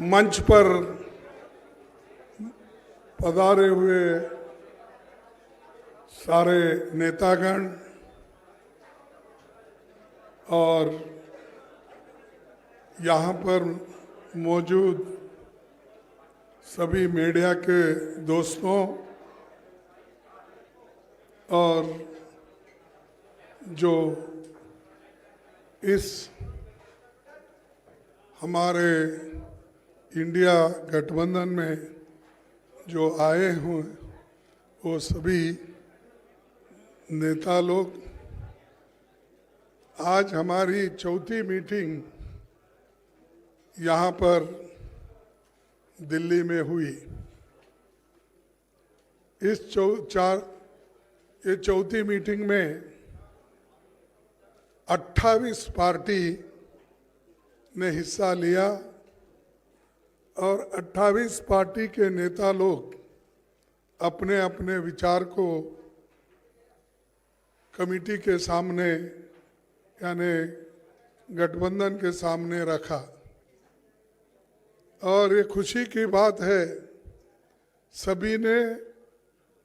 मंच पर पधारे हुए सारे नेतागण और यहाँ पर मौजूद सभी मीडिया के दोस्तों और जो इस हमारे इंडिया गठबंधन में जो आए हुए वो सभी नेता लोग, आज हमारी चौथी मीटिंग यहाँ पर दिल्ली में हुई। इस चौथी मीटिंग में 28 पार्टी ने हिस्सा लिया और 28 पार्टी के नेता लोग अपने अपने विचार को कमेटी के सामने यानी गठबंधन के सामने रखा। और ये खुशी की बात है, सभी ने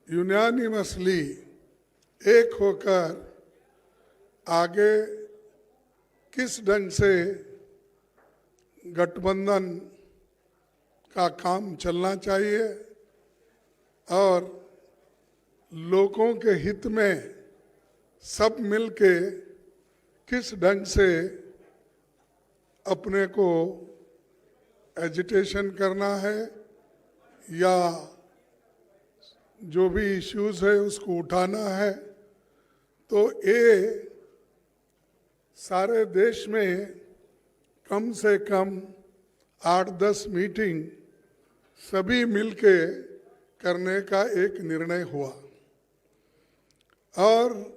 यूनानिमसली एक होकर आगे किस ढंग से गठबंधन का काम चलना चाहिए और लोगों के हित में सब मिलके किस ढंग से अपने को एजिटेशन करना है या जो भी इश्यूज है उसको उठाना है। तो ये सारे देश में कम से कम 8-10 मीटिंग सभी मिलके करने का एक निर्णय हुआ और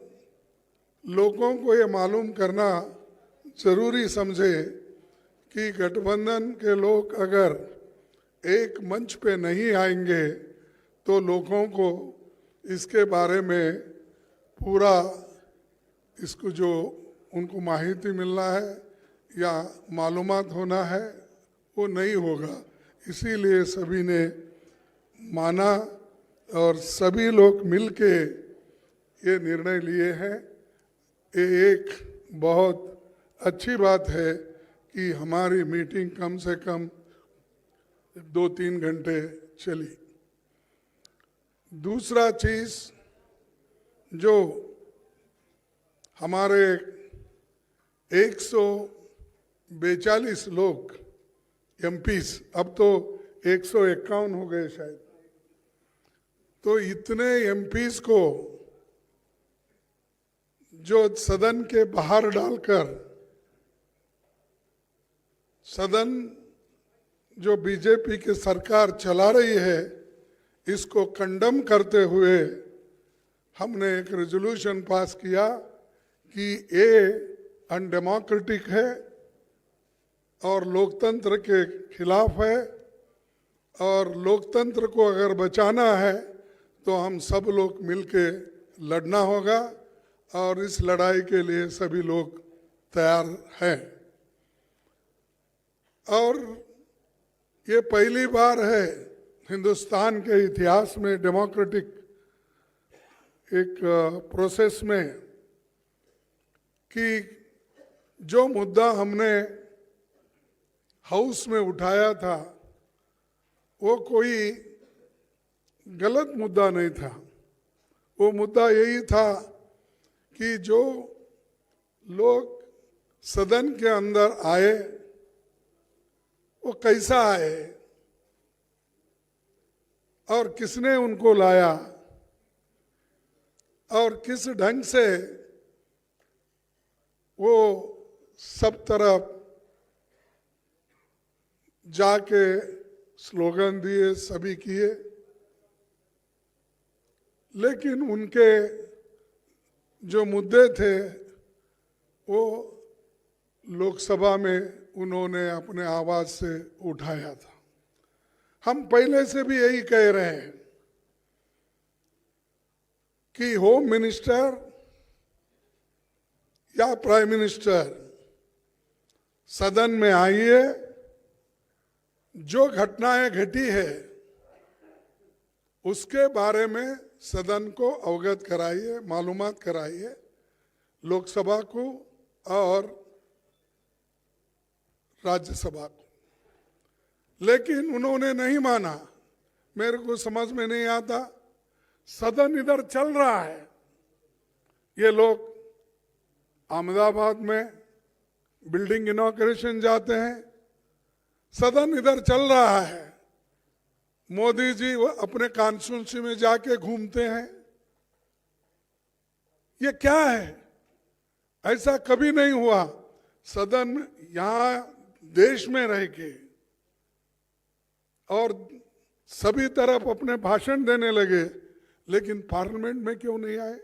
लोगों को ये मालूम करना जरूरी समझे कि गठबंधन के लोग अगर एक मंच पे नहीं आएंगे तो लोगों को इसके बारे में पूरा इसको जो उनको माहिती मिलना है या मालूमात होना है वो नहीं होगा। इसीलिए सभी ने माना और सभी लोग मिलके ये निर्णय लिए हैं। ये एक बहुत अच्छी बात है कि हमारी मीटिंग कम से कम 2-3 घंटे चली। दूसरा चीज, जो हमारे 142 लोग एमपीस, अब तो 151 हो गए शायद, तो इतने एमपीस को जो सदन के बाहर डालकर सदन जो बीजेपी की सरकार चला रही है इसको कंडम करते हुए हमने एक रेजोल्यूशन पास किया कि ये अनडेमोक्रेटिक है और लोकतंत्र के खिलाफ है और लोकतंत्र को अगर बचाना है तो हम सब लोग मिलके लड़ना होगा और इस लड़ाई के लिए सभी लोग तैयार हैं। और ये पहली बार है हिंदुस्तान के इतिहास में डेमोक्रेटिक एक प्रोसेस में कि जो मुद्दा हमने हाउस में उठाया था वो कोई गलत मुद्दा नहीं था। वो मुद्दा यही था कि जो लोग सदन के अंदर आए वो कैसा आए और किसने उनको लाया और किस ढंग से वो सब तरफ जाके स्लोगन दिए, सभी किए, लेकिन उनके जो मुद्दे थे वो लोकसभा में उन्होंने अपने आवाज से उठाया था। हम पहले से भी यही कह रहे हैं कि होम मिनिस्टर या प्राइम मिनिस्टर सदन में आइए जो घटनाएं घटी है उसके बारे में सदन को अवगत कराइए, मालूमात कराइए, लोकसभा को और राज्यसभा को। लेकिन उन्होंने नहीं माना। मेरे को समझ में नहीं आता, सदन इधर चल रहा है, ये लोग अहमदाबाद में बिल्डिंग इनॉग्रेशन जाते हैं, सदन इधर चल रहा है, मोदी जी अपने कॉन्स्टिट्यूंसी में जाके घूमते हैं। ये क्या है? ऐसा कभी नहीं हुआ। सदन यहां देश में रह के और सभी तरफ अपने भाषण देने लगे, लेकिन पार्लियामेंट में क्यों नहीं आए?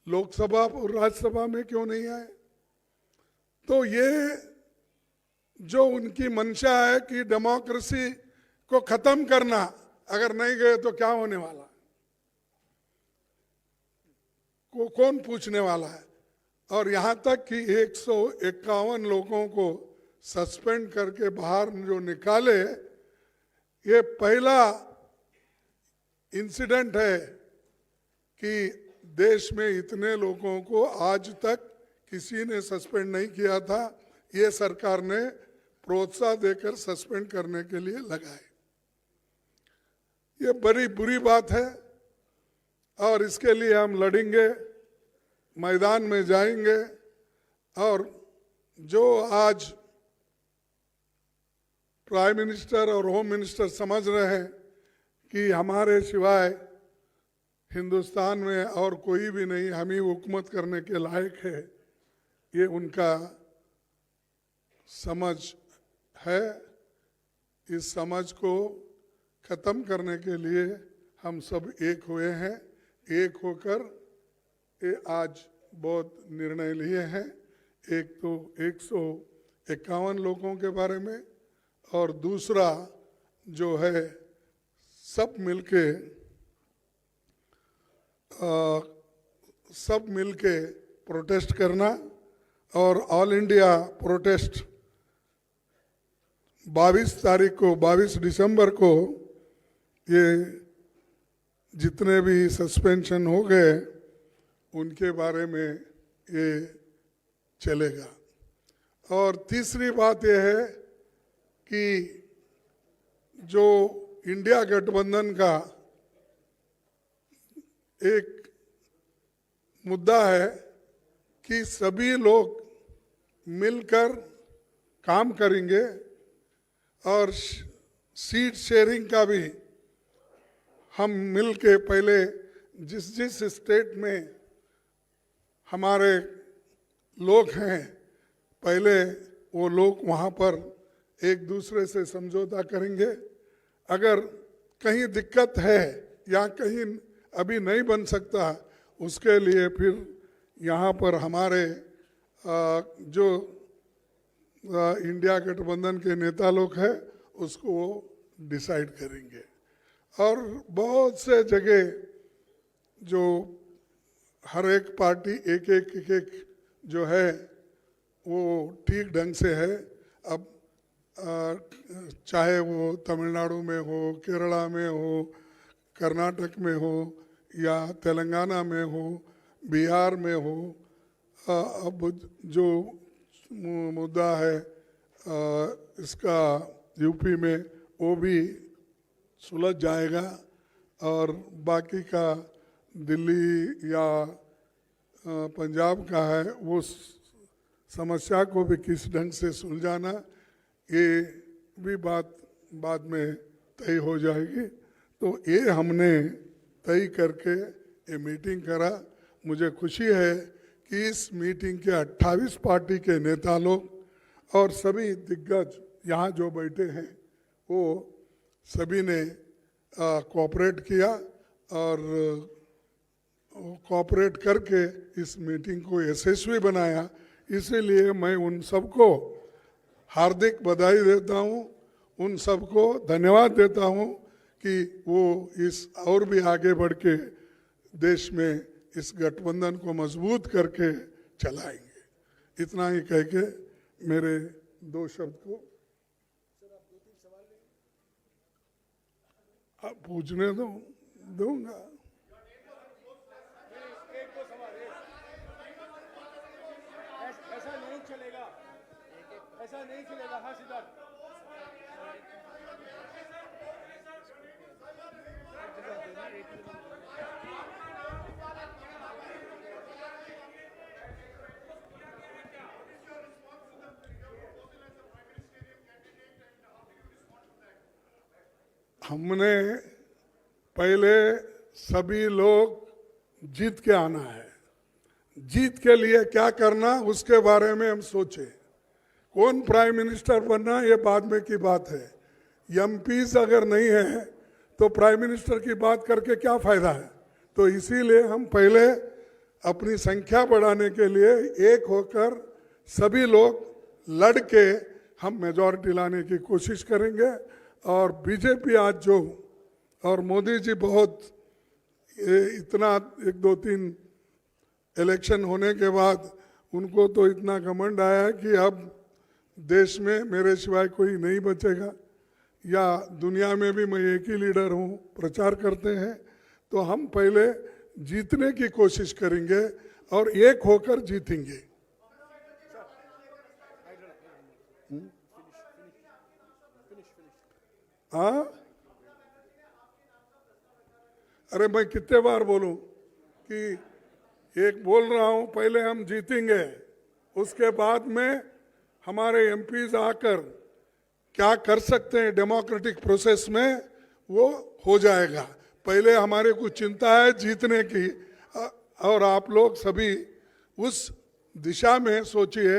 लोकसभा और राज्यसभा में क्यों नहीं आए? तो ये जो उनकी मंशा है कि डेमोक्रेसी को खत्म करना, अगर नहीं गए तो क्या होने वाला को कौन पूछने वाला है? और यहां तक कि 151 लोगों को सस्पेंड करके बाहर जो निकाले, ये पहला इंसिडेंट है कि देश में इतने लोगों को आज तक किसी ने सस्पेंड नहीं किया था। ये सरकार ने प्रोत्साहन देकर सस्पेंड करने के लिए लगाए। ये बड़ी बुरी बात है और इसके लिए हम लड़ेंगे, मैदान में जाएंगे। और जो आज प्राइम मिनिस्टर और होम मिनिस्टर समझ रहे हैं कि हमारे सिवाय हिंदुस्तान में और कोई भी नहीं, हम ही हुकूमत करने के लायक है, ये उनका समझ है। इस समझ को खत्म करने के लिए हम सब एक हुए हैं। एक होकर ये आज बहुत निर्णय लिए हैं। एक तो 151 लोगों के बारे में, और दूसरा जो है सब मिलके प्रोटेस्ट करना। और ऑल इंडिया प्रोटेस्ट 22 दिसंबर को ये जितने भी सस्पेंशन हो गए उनके बारे में ये चलेगा। और तीसरी बात यह है कि जो इंडिया गठबंधन का एक मुद्दा है कि सभी लोग मिलकर काम करेंगे और सीट शेयरिंग का भी हम मिल के पहले जिस स्टेट में हमारे लोग हैं, पहले वो लोग वहाँ पर एक दूसरे से समझौता करेंगे। अगर कहीं दिक्कत है या कहीं अभी नहीं बन सकता, उसके लिए फिर यहाँ पर हमारे जो इंडिया गठबंधन के नेता लोग हैं उसको डिसाइड करेंगे। और बहुत से जगह जो हर एक पार्टी एक जो है वो ठीक ढंग से है। अब चाहे वो तमिलनाडु में हो, केरला में हो, कर्नाटक में हो या तेलंगाना में हो, बिहार में हो, अब जो मुद्दा है इसका यूपी में, वो भी सुलझ जाएगा। और बाकी का दिल्ली या पंजाब का है, वो समस्या को भी किस ढंग से सुलझाना, ये भी बात बाद में तय हो जाएगी। तो ये हमने तय करके ये मीटिंग करा। मुझे खुशी है कि इस मीटिंग के 28 पार्टी के नेता लोग और सभी दिग्गज यहाँ जो बैठे हैं वो सभी ने कोऑपरेट किया और कोऑपरेट करके इस मीटिंग को यशस्वी बनाया। इसीलिए मैं उन सबको हार्दिक बधाई देता हूँ, उन सबको धन्यवाद देता हूँ कि वो इस और भी आगे बढ़ के देश में इस गठबंधन को मजबूत करके चलाएंगे। इतना ही कह के मेरे 2 शब्द को आप पूछने दो, दूंगा। ऐसा नहीं चलेगा, ऐसा नहीं चलेगा। हाँ सिद्धार्थ, हमने पहले सभी लोग जीत के आना है, जीत के लिए क्या करना उसके बारे में हम सोचे। कौन प्राइम मिनिस्टर बनना ये बाद में की बात है। एमपीज अगर नहीं है तो प्राइम मिनिस्टर की बात करके क्या फायदा है। तो इसीलिए हम पहले अपनी संख्या बढ़ाने के लिए एक होकर सभी लोग लड़ के हम मेजॉरिटी लाने की कोशिश करेंगे। और बीजेपी आज जो, और मोदी जी बहुत इतना 1-2-3 इलेक्शन होने के बाद उनको तो इतना घमंड आया कि अब देश में मेरे सिवाय कोई नहीं बचेगा, या दुनिया में भी मैं एक ही लीडर हूँ, प्रचार करते हैं। तो हम पहले जीतने की कोशिश करेंगे और एक होकर जीतेंगे। हाँ, अरे मैं कितने बार बोलूं कि एक बोल रहा हूं, पहले हम जीतेंगे, उसके बाद में हमारे एमपीज आकर क्या कर सकते हैं डेमोक्रेटिक प्रोसेस में वो हो जाएगा। पहले हमारे को चिंता है जीतने की, और आप लोग सभी उस दिशा में सोचिए,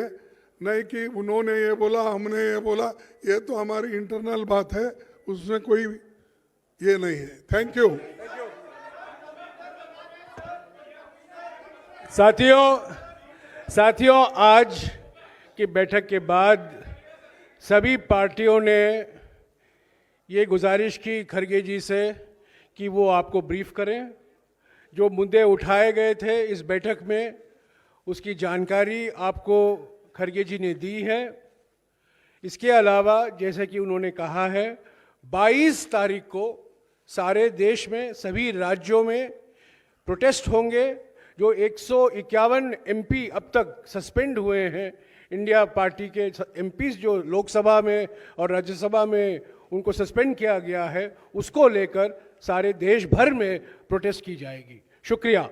नहीं कि उन्होंने ये बोला हमने ये बोला। ये तो हमारी इंटरनल बात है, उसमें कोई ये नहीं है। Thank you. साथियों, आज की बैठक के बाद सभी पार्टियों ने ये गुजारिश की खरगे जी से कि वो आपको ब्रीफ करें। जो मुद्दे उठाए गए थे इस बैठक में, उसकी जानकारी आपको खरगे जी ने दी है। इसके अलावा जैसे कि उन्होंने कहा है, 22 तारीख को सारे देश में सभी राज्यों में प्रोटेस्ट होंगे। जो 151 एमपी अब तक सस्पेंड हुए हैं, इंडिया पार्टी के एमपीज जो लोकसभा में और राज्यसभा में उनको सस्पेंड किया गया है, उसको लेकर सारे देश भर में प्रोटेस्ट की जाएगी। शुक्रिया।